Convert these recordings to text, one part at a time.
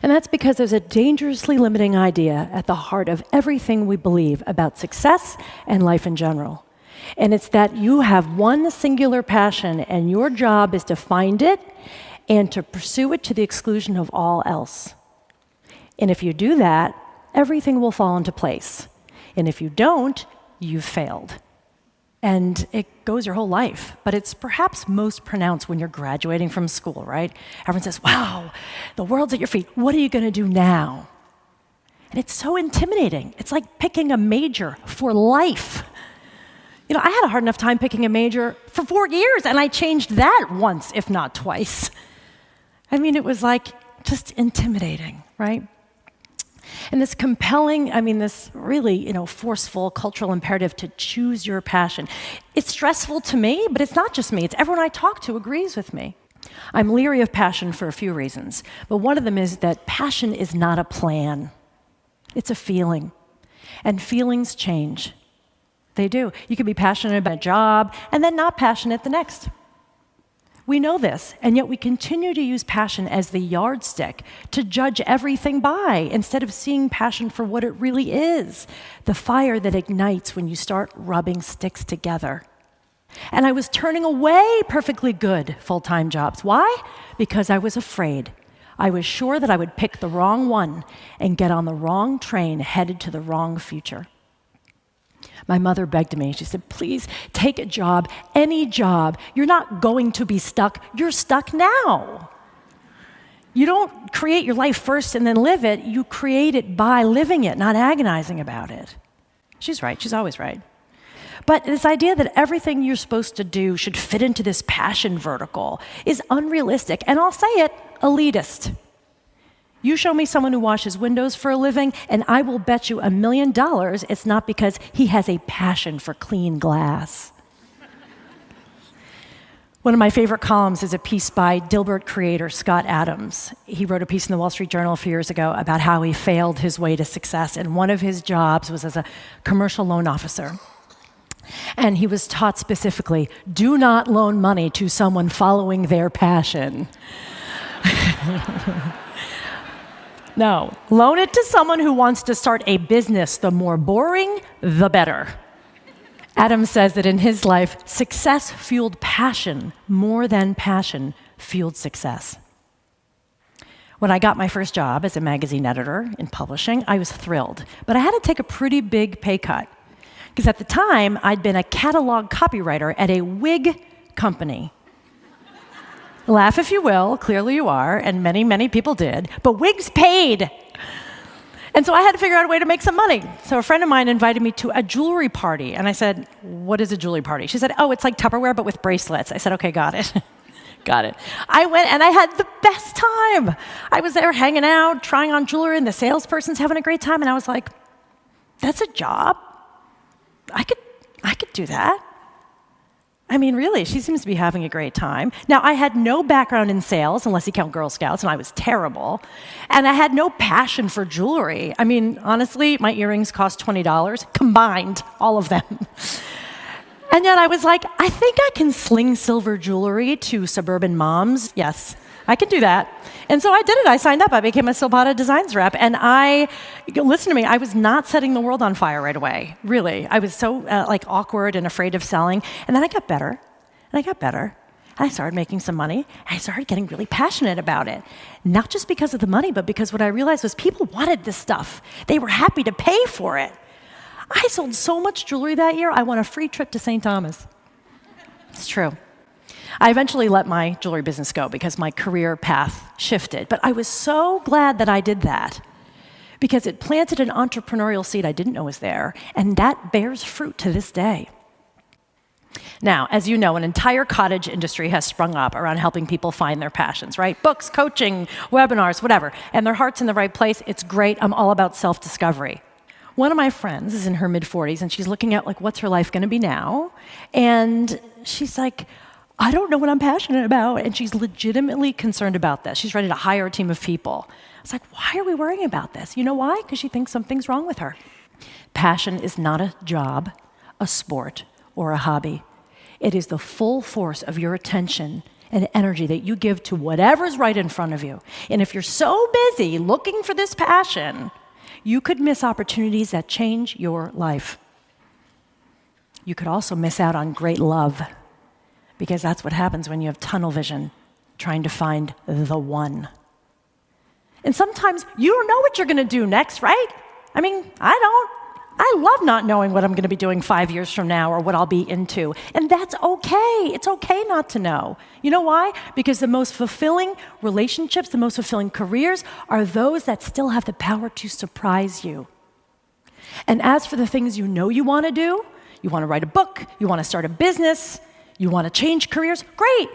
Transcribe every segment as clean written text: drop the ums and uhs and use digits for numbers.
And that's because there's a dangerously limiting idea at the heart of everything we believe about success and life in general. And it's that you have one singular passion, and your job is to find it and to pursue it to the exclusion of all else. And if you do that, everything will fall into place. And if you don't, you've failed. And it goes your whole life, but it's perhaps most pronounced when you're graduating from school, right? Everyone says, wow, the world's at your feet. What are you going to do now? And it's so intimidating. It's like picking a major for life. You know, I had a hard enough time picking a major for 4 years, and I changed that once, if not twice. I mean, it was like just intimidating, right? And this compelling, this really, forceful cultural imperative to choose your passion. It's stressful to me, but it's not just me. It's everyone I talk to agrees with me. I'm leery of passion for a few reasons, but one of them is that passion is not a plan. It's a feeling, and feelings change. They do. You can be passionate about a job and then not passionate the next. We know this, and yet we continue to use passion as the yardstick to judge everything by, instead of seeing passion for what it really is, the fire that ignites when you start rubbing sticks together. And I was turning away perfectly good full-time jobs. Why? Because I was afraid. I was sure that I would pick the wrong one and get on the wrong train headed to the wrong future. My mother begged me. She said, please take a job, any job. You're not going to be stuck. You're stuck now. You don't create your life first and then live it. You create it by living it, not agonizing about it. She's right. She's always right. But this idea that everything you're supposed to do should fit into this passion vertical is unrealistic, and I'll say it, elitist. You show me someone who washes windows for a living, and I will bet you $1 million it's not because he has a passion for clean glass. One of my favorite columns is a piece by Dilbert creator Scott Adams. He wrote a piece in the Wall Street Journal a few years ago about how he failed his way to success, and one of his jobs was as a commercial loan officer. And he was taught specifically, do not loan money to someone following their passion. No, loan it to someone who wants to start a business. The more boring, the better. Adams says that in his life, success fueled passion more than passion fueled success. When I got my first job as a magazine editor in publishing, I was thrilled. But I had to take a pretty big pay cut. Because at the time, I'd been a catalog copywriter at a wig company. Laugh if you will, clearly you are, and many, many people did, but wigs paid. And so I had to figure out a way to make some money. So a friend of mine invited me to a jewelry party, and I said, what is a jewelry party? She said, oh, it's like Tupperware, but with bracelets. I said, okay, got it. Got it. I went, and I had the best time. I was there hanging out, trying on jewelry, and the salesperson's having a great time, and I was like, that's a job? I could do that. I mean, really, she seems to be having a great time. Now, I had no background in sales, unless you count Girl Scouts, and I was terrible. And I had no passion for jewelry. I mean, honestly, my earrings cost $20, combined, all of them. And yet I was like, I think I can sling silver jewelry to suburban moms. Yes, I can do that. And so I did it. I signed up. I became a Silpata Designs rep. And listen to me, I was not setting the world on fire right away, really. I was so awkward and afraid of selling. And then I got better, and I got better. And I started making some money, and I started getting really passionate about it. Not just because of the money, but because what I realized was people wanted this stuff. They were happy to pay for it. I sold so much jewelry that year, I won a free trip to St. Thomas. It's true. I eventually let my jewelry business go because my career path shifted. But I was so glad that I did that because it planted an entrepreneurial seed I didn't know was there, and that bears fruit to this day. Now, as you know, an entire cottage industry has sprung up around helping people find their passions, right? Books, coaching, webinars, whatever. And their heart's in the right place. It's great. I'm all about self-discovery. One of my friends is in her mid-40s, and she's looking at, what's her life going to be now? And she's like, I don't know what I'm passionate about. And she's legitimately concerned about this. She's ready to hire a team of people. I was like, why are we worrying about this? You know why? Because she thinks something's wrong with her. Passion is not a job, a sport, or a hobby. It is the full force of your attention and energy that you give to whatever's right in front of you. And if you're so busy looking for this passion, you could miss opportunities that change your life. You could also miss out on great love, because that's what happens when you have tunnel vision, trying to find the one. And sometimes you don't know what you're going to do next, right? I mean, I don't. I love not knowing what I'm going to be doing 5 years from now or what I'll be into. And that's okay. It's okay not to know. You know why? Because the most fulfilling relationships, the most fulfilling careers are those that still have the power to surprise you. And as for the things you know you want to do, you want to write a book, you want to start a business, you want to change careers, great.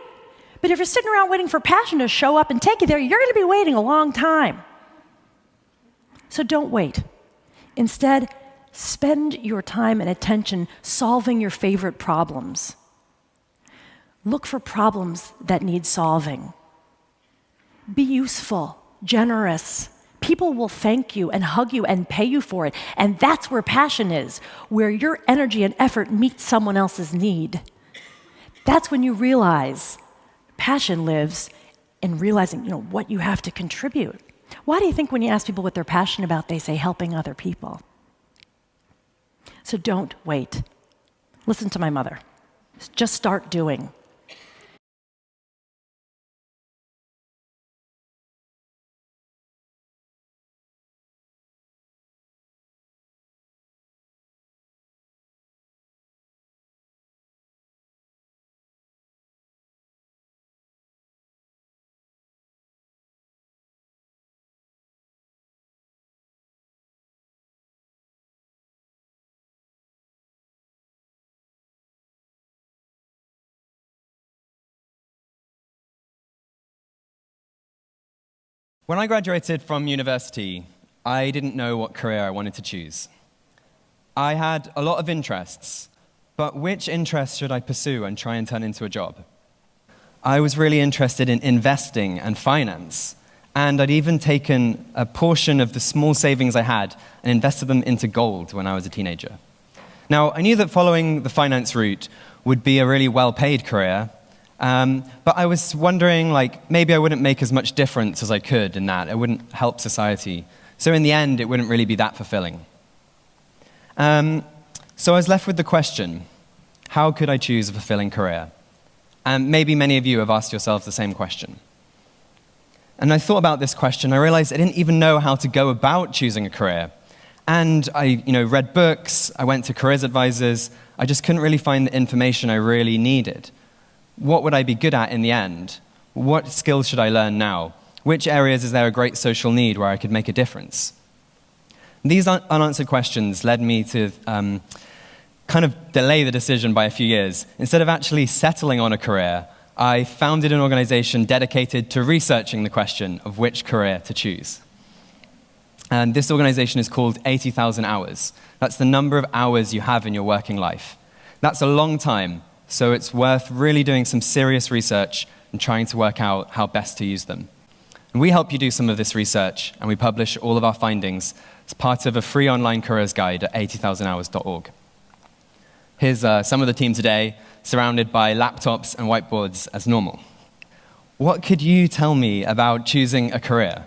But if you're sitting around waiting for passion to show up and take you there, you're going to be waiting a long time. So don't wait. Instead, spend your time and attention solving your favorite problems. Look for problems that need solving. Be useful, generous. People will thank you and hug you and pay you for it. And that's where passion is, where your energy and effort meet someone else's need. That's when you realize passion lives in realizing, what you have to contribute. Why do you think when you ask people what they're passionate about, they say helping other people? So don't wait. Listen to my mother. Just start doing. When I graduated from university, I didn't know what career I wanted to choose. I had a lot of interests, but which interest should I pursue and try and turn into a job? I was really interested in investing and finance, and I'd even taken a portion of the small savings I had and invested them into gold when I was a teenager. Now, I knew that following the finance route would be a really well-paid career, but I was wondering, maybe I wouldn't make as much difference as I could in that. It wouldn't help society. So in the end, it wouldn't really be that fulfilling. So I was left with the question, how could I choose a fulfilling career? And maybe many of you have asked yourselves the same question. And I thought about this question. I realized I didn't even know how to go about choosing a career. And I read books, I went to careers advisors. I just couldn't really find the information I really needed. What would I be good at in the end? What skills should I learn now? Which areas is there a great social need where I could make a difference? These unanswered questions led me to kind of delay the decision by a few years. Instead of actually settling on a career, I founded an organization dedicated to researching the question of which career to choose. And this organization is called 80,000 Hours. That's the number of hours you have in your working life. That's a long time. So it's worth really doing some serious research and trying to work out how best to use them. And we help you do some of this research, and we publish all of our findings as part of a free online careers guide at 80,000hours.org. Here's some of the team today, surrounded by laptops and whiteboards as normal. What could you tell me about choosing a career?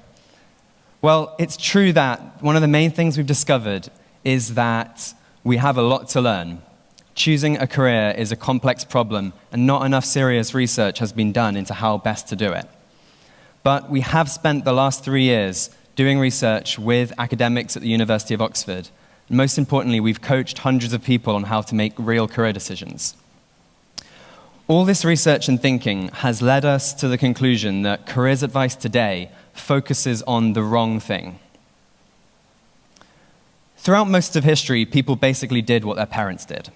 Well, it's true that one of the main things we've discovered is that we have a lot to learn. Choosing a career is a complex problem, and not enough serious research has been done into how best to do it. But we have spent the last 3 years doing research with academics at the University of Oxford. And most importantly, we've coached hundreds of people on how to make real career decisions. All this research and thinking has led us to the conclusion that careers advice today focuses on the wrong thing. Throughout most of history, people basically did what their parents did.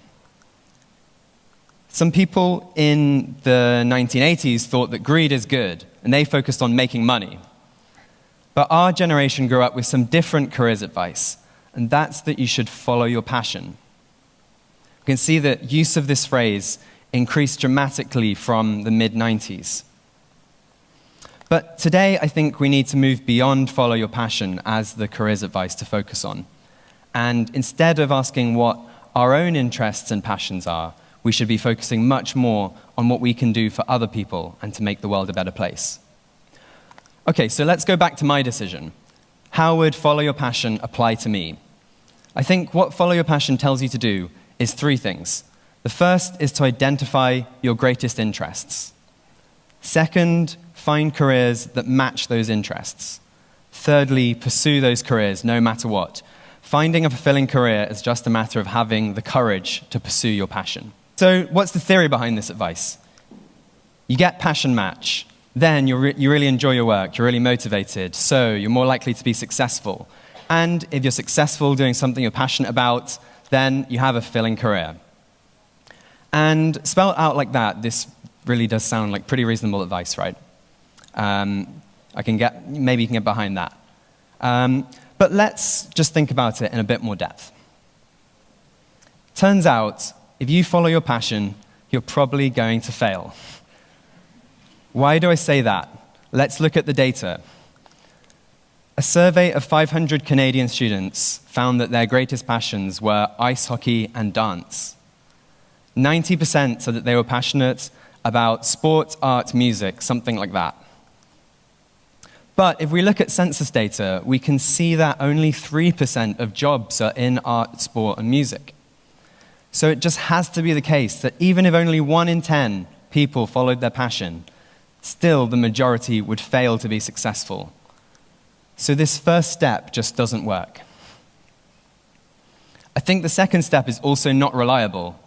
Some people in the 1980s thought that greed is good, and they focused on making money. But our generation grew up with some different careers advice, and that's that you should follow your passion. You can see that use of this phrase increased dramatically from the mid-90s. But today, I think we need to move beyond follow your passion as the careers advice to focus on. And instead of asking what our own interests and passions are, we should be focusing much more on what we can do for other people and to make the world a better place. Okay, so let's go back to my decision. How would follow your passion apply to me? I think what follow your passion tells you to do is 3 things. The first is to identify your greatest interests. Second, find careers that match those interests. Thirdly, pursue those careers no matter what. Finding a fulfilling career is just a matter of having the courage to pursue your passion. So what's the theory behind this advice? You get passion match. Then you really enjoy your work, you're really motivated, so you're more likely to be successful. And if you're successful doing something you're passionate about, then you have a fulfilling career. And spelled out like that, this really does sound like pretty reasonable advice, right? Maybe you can get behind that. But let's just think about it in a bit more depth. Turns out, if you follow your passion, you're probably going to fail. Why do I say that? Let's look at the data. A survey of 500 Canadian students found that their greatest passions were ice hockey and dance. 90% said that they were passionate about sport, art, music, something like that. But if we look at census data, we can see that only 3% of jobs are in art, sport, and music. So it just has to be the case that even if only 1 in 10 people followed their passion, still the majority would fail to be successful. So this first step just doesn't work. I think the second step is also not reliable,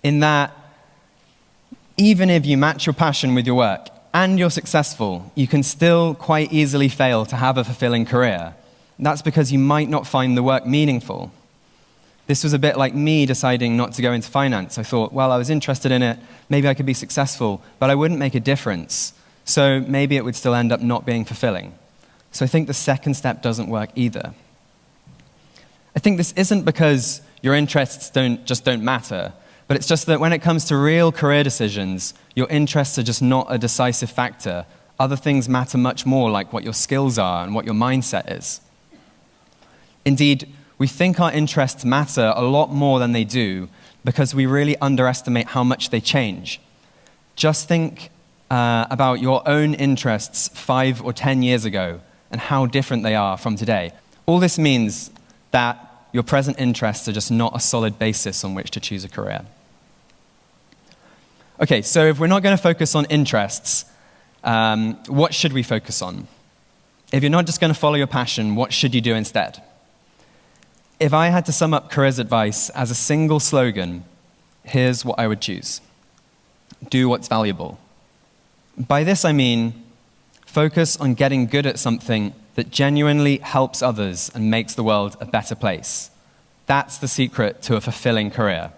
in that even if you match your passion with your work and you're successful, you can still quite easily fail to have a fulfilling career. That's because you might not find the work meaningful. This was a bit like me deciding not to go into finance. I thought, well, I was interested in it, maybe I could be successful, but I wouldn't make a difference. So maybe it would still end up not being fulfilling. So I think the second step doesn't work either. I think this isn't because your interests just don't matter, but it's just that when it comes to real career decisions, your interests are just not a decisive factor. Other things matter much more, like what your skills are and what your mindset is. Indeed, we think our interests matter a lot more than they do because we really underestimate how much they change. Just think about your own interests 5 or 10 years ago and how different they are from today. All this means that your present interests are just not a solid basis on which to choose a career. Okay, so if we're not going to focus on interests, what should we focus on? If you're not just going to follow your passion, what should you do instead? If I had to sum up careers advice as a single slogan, here's what I would choose. Do what's valuable. By this I mean, focus on getting good at something that genuinely helps others and makes the world a better place. That's the secret to a fulfilling career.